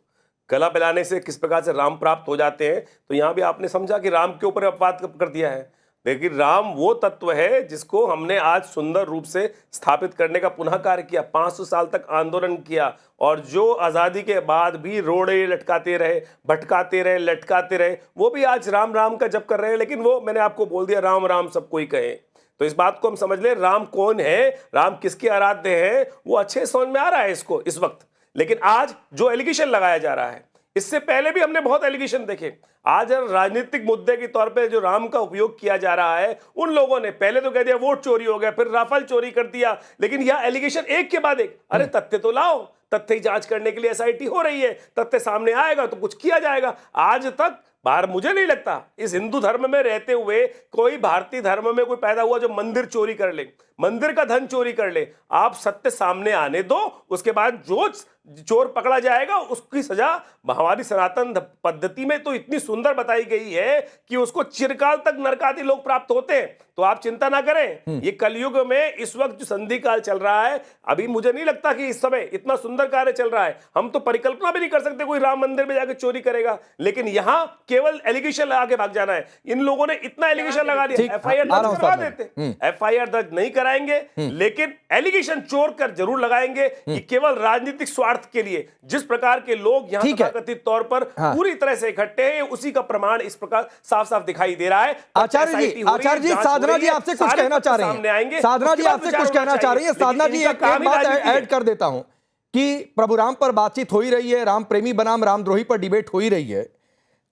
गला पिलाने से किस प्रकार से राम प्राप्त हो जाते हैं, तो यहाँ भी आपने समझा कि राम के ऊपर अपवाद कर दिया है। लेकिन राम वो तत्व है जिसको हमने आज सुंदर रूप से स्थापित करने का पुनः कार्य किया। 500 साल तक आंदोलन किया और जो आज़ादी के बाद भी रोड़े लटकाते रहे, भटकाते रहे, लटकाते रहे, वो भी आज राम राम का जप कर रहे हैं। लेकिन वो मैंने आपको बोल दिया, राम राम सब कोई कहे। तो इस बात को हम समझ ले, राम कौन है, राम किसके आराध्य हैं, वो अच्छे समझ में आ रहा है इसको इस वक्त। लेकिन आज जो एलिगेशन लगाया जा रहा है, इससे पहले भी हमने बहुत एलिगेशन देखे। आज राजनीतिक मुद्दे के तौर पे जो राम का उपयोग किया जा रहा है, उन लोगों ने पहले तो कह दिया वोट चोरी हो गया, फिर राफेल चोरी कर दिया, लेकिन यह एलिगेशन एक के बाद एक। अरे तथ्य तो लाओ, तथ्य की जांच करने के लिए एसआईटी हो रही है, तथ्य सामने आएगा तो कुछ किया जाएगा। आज तक बाहर मुझे नहीं लगता इस हिंदू धर्म में रहते हुए कोई भारतीय धर्म में कोई पैदा हुआ जो मंदिर चोरी कर ले, मंदिर का धन चोरी कर ले। आप सत्य सामने आने दो, उसके बाद जो चोर पकड़ा जाएगा उसकी सजा हमारी सनातन पद्धति में तो इतनी सुंदर बताई गई है कि उसको चिरकाल तक नरकादि लोग प्राप्त होते हैं। तो आप चिंता ना करें, ये कलयुग में इस वक्त जो संधि काल चल रहा है, अभी मुझे नहीं लगता कि इस समय इतना सुंदर कार्य चल रहा है। हम तो परिकल्पना भी नहीं कर सकते कोई राम मंदिर में जाकर चोरी करेगा, लेकिन यहां केवल एलिगेशन लगा के भाग जाना है। इन लोगों ने इतना एलिगेशन लगा दिया, एफआईआर दर्ज करवा देते, एफआईआर दर्ज नहीं कराएंगे, लेकिन एलिगेशन चोर कर जरूर लगाएंगे कि केवल राजनीतिक स्वार्थ के लिए जिस प्रकार के लोग यहां तथाकथित तौर पर पूरी तरह से इकट्ठे हैं, उसी का प्रमाण इस प्रकार साफ साफ दिखाई दे रहा है। आचार्य जी, साधना जी आपसे कुछ कहना चाह रही हैं, साधना जी आपसे कुछ कहना चाह रही है। साधना जी एक बात ऐड कर देता हूं कि प्रभु राम पर बातचीत हो ही रही है, राम प्रेमी बनाम रामद्रोही पर डिबेट हो ही रही है,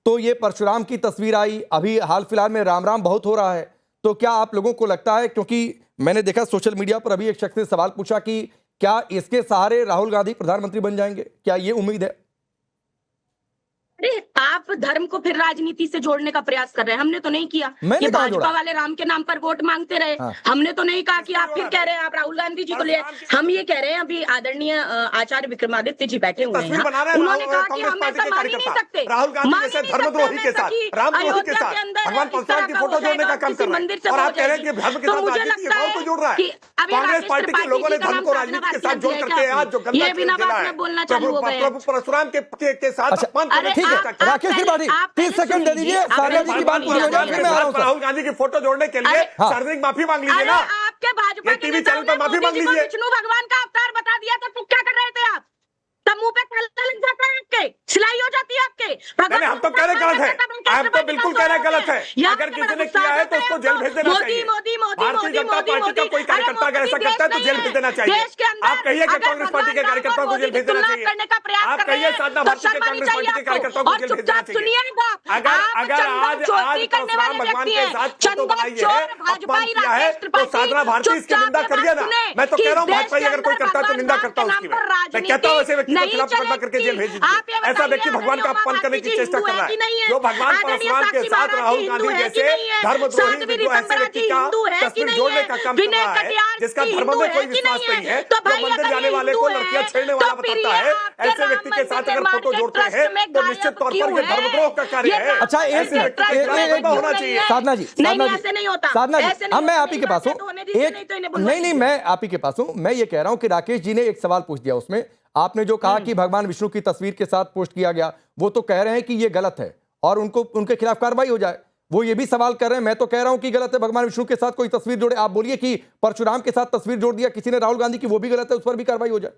तो ये परशुराम की तस्वीर आई, अभी हाल फिलहाल में राम राम बहुत हो रहा है, तो क्या आप लोगों को लगता है, क्योंकि मैंने देखा सोशल मीडिया पर अभी एक शख्स ने सवाल पूछा कि क्या इसके सहारे राहुल गांधी प्रधानमंत्री बन जाएंगे, क्या ये उम्मीद है? अरे आप धर्म को फिर राजनीति से जोड़ने का प्रयास कर रहे हैं, हमने तो नहीं किया। ये भाजपा वाले राम के नाम पर वोट मांगते रहे, हमने तो नहीं कहा कि आप फिर कह रहे हैं आप राहुल गांधी जी को ले। हम ये कह रहे हैं, अभी आदरणीय आचार्य विक्रमादित्य जी बैठे हुए हैं, उन्होंने कहा कि हम ऐसा मान ही नहीं सकते, राहुल गांधी जैसे धर्मद्रोही के साथ, रामद्रोही के साथ भगवान परशुराम की फोटो जोड़ने का काम कर रहे हैं, और आप कह रहे हैं कि धर्म के साथ राजनीति को जोड़ रहा है। कांग्रेस पार्टी के लोगों ने धर्म को राजनीति के साथ जोड़ करके आज जो गंदा खेल खेला है प्रभु परशुराम के साथ राकेश 30 सेकंड दे दीजिए, साधना जी की बात पूरी हो जाए, फिर मैं आ रहा हूं। राहुल गांधी की फोटो जोड़ने के लिए सार्वजनिक माफी मांग लीजिए ना, आपके भाजपा के टीवी चैनल पर माफी मांग लीजिए। विष्णु भगवान का अवतार बता दिया था, तो क्या कर रहे थे आप? तब मुंह पे छल्ला लग जाता है आपके, सिलाई हो जाती है आपके। नहीं, हम तो कह रहे गलत है, हम तो बिल्कुल कह रहे गलत है। अगर किसी ने किया है तो उसको जेल भेज देना चाहिए। भारतीय जनता पार्टी का कोई कार्यकर्ता अगर ऐसा करता है तो जेल भेज देना चाहिए। आप कहिए कि कांग्रेस पार्टी के कार्यकर्ताओं को जेल भेज देना चाहिए। आप कहिए साधना भारती के कांग्रेस पार्टी के कार्यकर्ताओं को जेल भेज देना चाहिए। अगर आज परशुराम भगवान के साथ फोटो बनाई है, अपमान किया है, तो साधना भारती इसकी निंदा करिए ना। मैं तो कह रहा हूँ भाजपा अगर कोई करता है तो निंदा करता हूँ उसकी। मैं कहता हूँ ऐसे व्यक्ति को खिलाफ मुकदमा करके जेल भेज दीजिए। ऐसा व्यक्ति भगवान का अपमान करने की चेष्टा कर रहा है। जो भगवान परशुराम के साथ राहुल गांधी जैसे धर्मद्रोही ऐसे व्यक्ति का तस्वीर जोड़ने का काम कर रहा है, जिसका धर्म में कोई विश्वास नहीं है, जो मंदिर जाने वाले को लड़कियां छेड़ने वाला बताता है, ऐसे व्यक्ति के साथ अगर फोटो जोड़ते हैं तो निश्चित तौर पर ये धर्मद्रोह का कार्य है। अच्छा, ऐसे व्यक्ति के खिलाफ होना चाहिए। साधना जी, साधना जी, अब मैं आप ही के पास हूँ, नहीं मैं आप ही के पास हूँ। मैं ये कह रहा हूँ कि राकेश जी ने एक सवाल पूछ दिया, उसमें आपने जो कहा कि भगवान विष्णु की तस्वीर के साथ पोस्ट किया गया, वो तो कह रहे हैं कि ये गलत है और उनके खिलाफ कार्रवाई हो जाए। वो ये भी सवाल कर रहे हैं, मैं तो कह रहा हूं कि गलत है भगवान विष्णु के साथ कोई तस्वीर जोड़े। आप बोलिए कि परशुराम के साथ तस्वीर जोड़ दिया किसी ने राहुल गांधी की, वो भी गलत है, उस पर भी कार्रवाई हो जाए।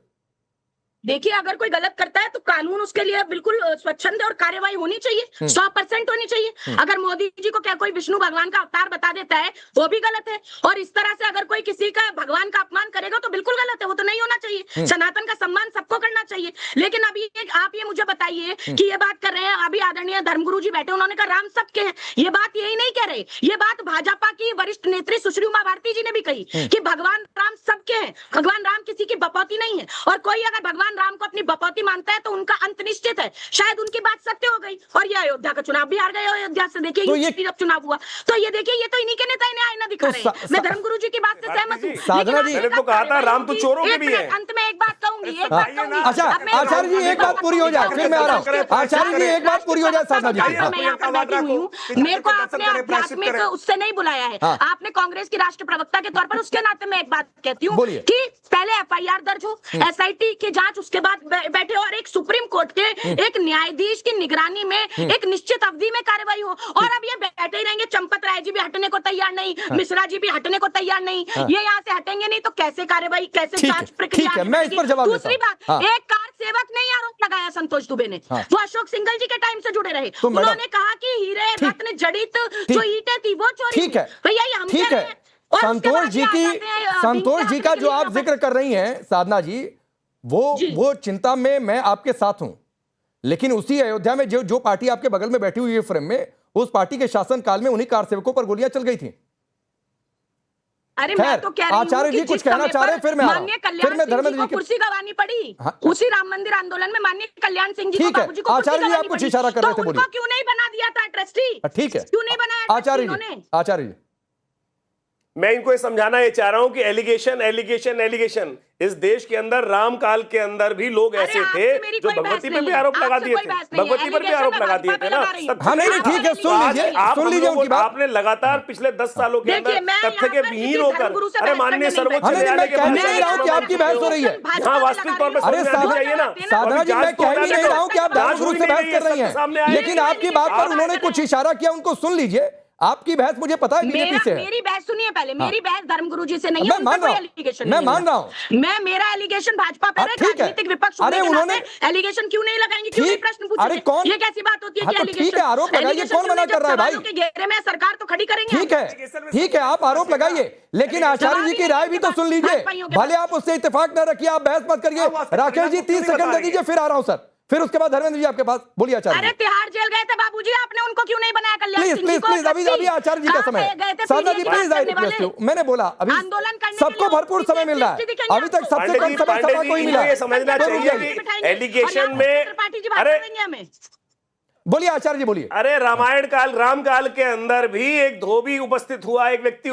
देखिए, अगर कोई गलत करता है तो कानून उसके लिए बिल्कुल स्वच्छंद है और कार्यवाही होनी चाहिए, 100% होनी चाहिए। अगर मोदी जी को क्या कोई विष्णु भगवान का अवतार बता देता है, वो भी गलत है। और इस तरह से अगर कोई किसी का भगवान का अपमान करेगा तो बिल्कुल गलत है, वो तो नहीं होना चाहिए। सनातन का सम्मान सबको करना चाहिए। लेकिन अभी आप ये मुझे बताइए कि ये बात कर रहे हैं, अभी आदरणीय धर्मगुरु जी बैठे, उन्होंने कहा राम सबके हैं। ये बात यही नहीं कह रहे, ये बात भाजपा की वरिष्ठ नेत्री सुश्री उमा भारती जी ने भी कही कि भगवान राम सबके हैं, भगवान राम किसी की बपौती नहीं है। और कोई अगर भगवान राम को अपनी बपौती मानता है तो उनका अंत निश्चित है। शायद उनकी बात सत्य हो गई और ये अयोध्या का चुनाव भी हार गए। अयोध्या से देखिए तो ये चुनाव हुआ, तो ये देखिए ये तो इन्हीं के नेता इन्हें आईना दिखा रहे हैं। मैं धर्मगुरु जी की बात से सहमत हूं। साधना जी, मैंने तो कहा था राम तो चोरों के भी है। अंत में एक बात कहूंगी, अच्छा आचार्य जी एक बात पूरी हो जाए, फिर मैं आ रहा हूँ। आचार्य जी एक बात पूरी हो जाए, साधना जी मैं यहाँ पर बैठी हुई हूँ, मेरे को आपने आध्यात्मिक उससे नहीं बुलाया है, आपने कांग्रेस की राष्ट्र प्रवक्ता के तौर पर, उसके नाते मैं एक बात कहती हूँ कि पहले एफआईआर दर्ज हो, एसआईटी की जांच, उसके बाद बैठे और एक सुप्रीम कोर्ट के एक न्यायाधीश की निगरानी में एक निश्चित अवधि में कार्रवाई हो। और अब ये बैठे ही रहेंगे, चंपत राय जी भी हटने को तैयार नहीं, मिश्रा जी भी हटने को तैयार नहीं, ये यहाँ से हटेंगे नहीं तो कैसे कार्रवाई, कैसे जांच प्रक्रिया। मैं इस पर जवाब देता हूं। दूसरी बात, एक कार सेवक ने आरोप लगाया संतोष दुबे ने, वो अशोक सिंघल जी के टाइम से जुड़े रहे, उन्होंने कहा कि हीरे रत्न जड़ित जो ईंटें थी वो चोरी। ठीक है भैया, ये हम ठीक है। संतोष जी का जो आप जिक्र कर रही हैं साधना जी, वो चिंता में मैं आपके साथ हूं, लेकिन उसी अयोध्या में जो पार्टी आपके बगल में बैठी हुई है फ्रेम में, उस पार्टी के शासन काल में उन्हीं कार सेवकों पर गोलियां चल गई थी। अरे मैं तो कह रही हूं आचार्य जी कुछ कहना चाह रहे हैं, फिर मैं धर्मेंद्र जी को कुर्सी गंवानी पड़ी। उसी राम मंदिर आंदोलन में माननीय कल्याण सिंह जी को, बाबूजी को आचार्य जी आप कुछ इशारा कर रहे थे, बोलिए। क्यों नहीं बना दिया था ट्रस्टी? ठीक है, क्यों नहीं बनाया आचार्य जी? मैं इनको ये समझाना ये चाह रहा हूं कि एलिगेशन इस देश के अंदर राम काल के अंदर भी लोग ऐसे थे जो भगवती पे भी आरोप लगा दिए थे, भगवती पर भी आरोप लगा दिए थे ना। हाँ नहीं ठीक है, सुन लीजिए उनकी बात। आपने लगातार पिछले 10 सालों के अंदर तथ्य के विहीन होकर, अरे माननीय सर्वोच्च न्यायालय के नहीं रहा हूँ कि आपकी बहस हो रही है। हाँ वास्तविक तौर पर अरे चाहिए ना साधना जी, मैं कह नहीं रहा हूँ कि आप धर्मगुरु से बहस कर रही हैं, लेकिन आपकी बात पर उन्होंने कुछ इशारा किया, उनको सुन लीजिए। आपकी बहस मुझे पता है बीजेपी से है। मेरी बहस सुनिए पहले, मेरी बहस धर्मगुरु जी से नहीं है। मैं मान रहा हूँ, मेरा एलिगेशन भाजपा पे है, राजनीतिक विपक्ष अरे उन्होंने एलिगेशन क्यों नहीं लगाएंगे, क्यों नहीं प्रश्न पूछेंगे? अरे कौन, ये कैसी बात होती है कि एलिगेशन? ठीक है, आरोप लगाइए, कौन मना कर रहा है भाई? के घेरे में सरकार तो खड़ी करेंगे। ठीक है, आप आरोप लगाइए, लेकिन आचार्य जी की राय भी तो सुन लीजिए। भले आप उससे इत्तेफाक न रखिए, आप बहस मत करिए। राकेश जी 30 सेकंड दे दीजिए, फिर आ रहा हूँ सर, फिर उसके बाद धर्मेंद्र जी आपके पास। बोलिए आचार्य। अरे तिहाड़ जेल गए थे बाबूजी, आपने उनको क्यों नहीं बनाया? कल्याण सिंह जी को प्लीज अभी आचार्य जी का समय है। साधना जी प्लीज आई रिक्वेस्ट यू, मैंने बोला अभी आंदोलन करने सबको भरपूर समय मिल रहा है, अभी तक सबसे कम समय सभा को ही मिला। ये समझना चाहिए कि एलिगेशन में, अरे बोलिए आचार्य जी बोलिए। अरे रामायण काल, राम काल के अंदर भी एक धोबी उपस्थित हुआ, एक व्यक्ति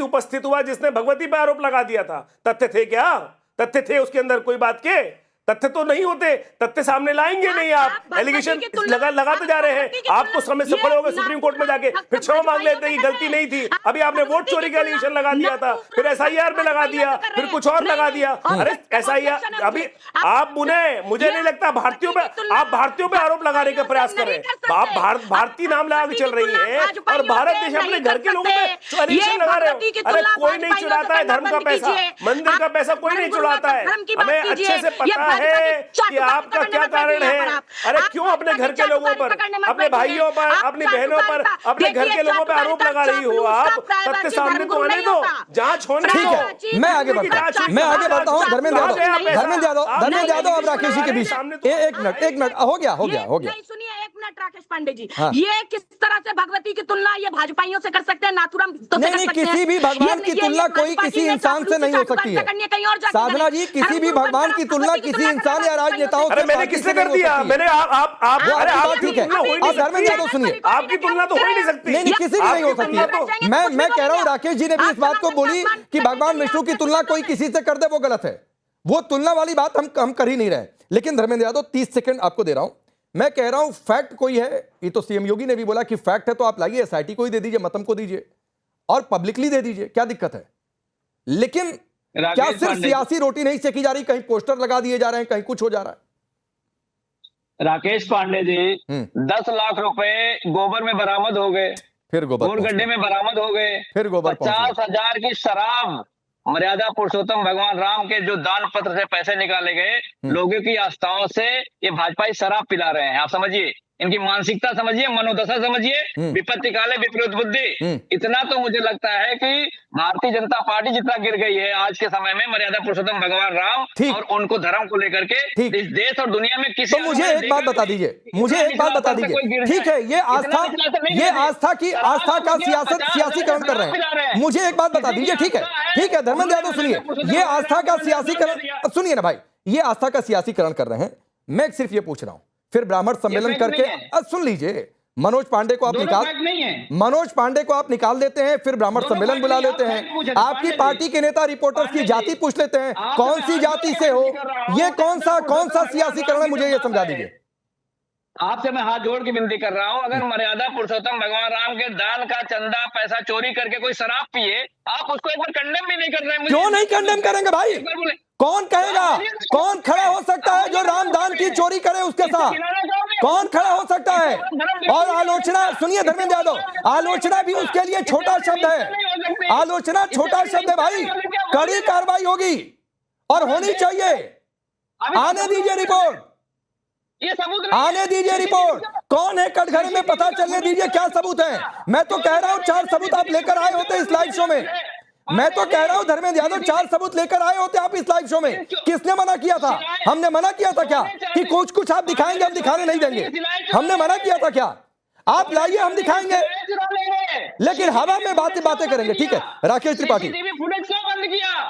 उपस्थित हुआ जिसने भगवती पर आरोप लगा दिया था। तथ्य थे क्या? तथ्य थे उसके अंदर कोई बात के? तथ्य तो नहीं होते, तथ्य सामने लाएंगे नहीं। आप एलिगेशन लगाते जा रहे हैं। आप तो समय सफल हो गए सुप्रीम कोर्ट में जाके, फिर क्षमा मांग लेते हैं कि गलती नहीं थी। अभी आपने वोट चोरी का एलिगेशन लगा दिया था, फिर एसआईआर में लगा दिया, फिर कुछ और लगा दिया। अरे एसआईआर अभी आप मुझे नहीं लगता भारतीयों पे, आप भारतीयों पे आरोप लगाने का प्रयास कर रहे हैं। आप भारतीय नाम लगा के चल रही है और भारत देश अपने घर के लोगों पे एलिगेशन लगा रहे हो। अरे कोई नहीं चुराता है धर्म का पैसा, मंदिर का पैसा कोई नहीं चुराता है। हमें अच्छे से पता है कि आपका क्या कारण है। अरे क्यों अपने घर के लोगों पर, अपने भाइयों पर, अपनी बहनों पर, अपने घर के लोगों पर आरोप लगा रही हो? आप तथ्य सामने तो आने दो, जांच होने दो। ठीक है, मैं आगे बढ़ता हूँ। धर्मेंद्र यादव और राकेश जी के बीच एक मिनट हो गया। सुनिए एक मिनट राकेश पांडे जी, ये किस तरह से भगवती की तुलना ये भाजपाइयों से कर सकते हैं? नाथुराम तो नहीं, किसी भी भगवान की तुलना कोई किसी इंसान से नहीं हो सकती है। साधना जी, किसी भी भगवान की तुलना किसी इंसान या राजनेताओं से मैंने किससे कर दिया? मैंने आप ठीक है, आप धर्मेंद्र यादव सुनिए, आपकी तुलना तो हो ही नहीं सकती। नहीं किसी की नहीं हो सकती है। मैं कह रहा हूँ राकेश जी ने भी इस बात को बोली कि भगवान विष्णु की तुलना कोई किसी से कर दे वो गलत है। वो तुलना वाली बात हम कर ही नहीं रहे। लेकिन धर्मेंद्र यादव 30 सेकंड आपको दे रहा हूं। मैं कह रहा हूं फैक्ट कोई है, ये तो सीएम योगी ने भी बोला कि फैक्ट है तो आप लाइए, एसआईटी को ही दे दीजिए, मतम को दीजिए और पब्लिकली दे दीजिए, क्या दिक्कत है? लेकिन क्या सिर्फ सियासी रोटी नहीं सेकी जा रही? कहीं पोस्टर लगा दिए जा रहे हैं, कहीं कुछ हो जा रहा है। राकेश पांडे जी 10 लाख रुपए गोबर में बरामद हो गए, फिर गोबर गड्ढे में बरामद हो गए, फिर गोबर 50,000 की शराब, मर्यादा पुरुषोत्तम भगवान राम के जो दान पत्र से पैसे निकाले गए, लोगों की आस्थाओं से ये भाजपाई शराब पिला रहे हैं। आप समझिए, इनकी मानसिकता समझिए, मनोदशा समझिए, विपत्ति काले विपरीत बुद्धि। इतना तो मुझे लगता है कि भारतीय जनता पार्टी जितना गिर गई है आज के समय में मर्यादा पुरुषोत्तम भगवान राम और उनको धर्म को लेकर के इस देश और दुनिया में किसी। तो मुझे एक बात बता दीजिए, ठीक है, ये आस्था का सियासीकरण कर रहे हैं। मुझे एक बात बता दीजिए, ठीक है धर्मेंद्र यादव सुनिए, ये आस्था का सियासीकरण, सुनिए ना भाई, ये आस्था का सियासीकरण कर रहे हैं। मैं सिर्फ ये पूछ रहा हूं, फिर ब्राह्मण सम्मेलन करके सुन लीजिए, मनोज पांडे को आप निकाल देते हैं, फिर ब्राह्मण सम्मेलन बुला लेते हैं। आपकी पार्टी के नेता रिपोर्टर्स की जाति पूछ लेते हैं, कौन सी जाति से हो? ये कौन सा सियासीकरण है? मुझे ये समझा दीजिए। आपसे मैं हाथ जोड़ के विनती कर रहा हूं, अगर मर्यादा पुरुषोत्तम भगवान राम के दान का चंदा पैसा चोरी करके कोई शराब पिए, आप उसको एक बार कंडेम भी नहीं कर रहे हैं। क्यों नहीं कंडेम करेंगे भाई? कौन कहेगा? कौन खड़ा हो सकता है जो रामदान की चोरी करे उसके साथ? कौन खड़ा हो सकता है? और आलोचना, सुनिए धर्मेंद्र यादव, आलोचना भी उसके लिए छोटा शब्द है। आलोचना छोटा शब्द है भाई। कड़ी कार्रवाई होगी और होनी चाहिए। आने दीजिए रिपोर्ट, आने दीजिए रिपोर्ट। कौन है कटघरे में, पता चलने दीजिए क्या सबूत है। मैं तो कह रहा हूं 4 सबूत आप लेकर आए होते इस लाइव शो में। मैं तो कह रहा हूं धर्मेंद्र यादव 4 सबूत लेकर आए होते आप इस लाइव शो में। किसने मना किया था? हमने मना किया था क्या कि कुछ आप दिखाएंगे, हम दिखाने नहीं देंगे? हमने मना किया था क्या? आप लाइए, हम दिखाएंगे, लेकिन हवा में बातें करेंगे। ठीक है राकेश त्रिपाठी,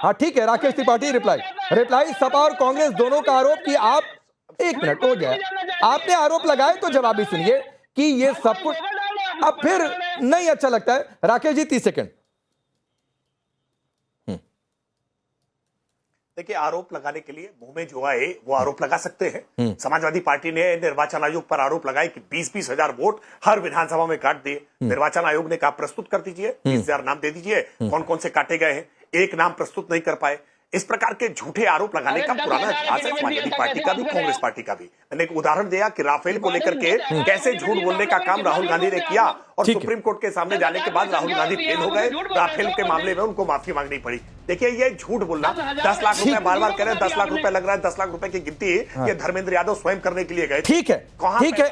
हाँ ठीक है राकेश त्रिपाठी, रिप्लाई सपा और कांग्रेस दोनों का आरोप कि आप, एक मिनट हो गया, आपने आरोप लगाए तो जवाब भी सुनिए कि ये सब कुछ। अब फिर नहीं अच्छा लगता है। राकेश जी 30 सेकंड। देखिए, आरोप लगाने के लिए मुंह में जो आए वो आरोप लगा सकते हैं। समाजवादी पार्टी ने निर्वाचन आयोग पर आरोप लगाए कि 20-20 हजार वोट हर विधानसभा में काट दिए। निर्वाचन आयोग ने कहा प्रस्तुत कर दीजिए, 20,000 नाम दे दीजिए, कौन कौन से काटे गए हैं। एक नाम प्रस्तुत नहीं कर पाए। इस प्रकार के झूठे आरोप लगाने का पुराना इतिहास है समाजवादी पार्टी का भी, कांग्रेस पार्टी का भी। मैंने एक उदाहरण दिया कि राफेल को लेकर के कैसे झूठ बोलने का काम राहुल गांधी ने किया और सुप्रीम कोर्ट के सामने जाने के बाद राहुल गांधी फेल हो गए। राफेल के मामले में उनको माफी मांगनी पड़ी। देखिए, ये झूठ बोलना, 10 लाख रुपए बार बार कह रहे हैं, 10 लाख रुपए लग रहा है, 10 लाख रुपए की गिनती ये धर्मेंद्र यादव स्वयं करने के लिए गए। ठीक है, ठीक है,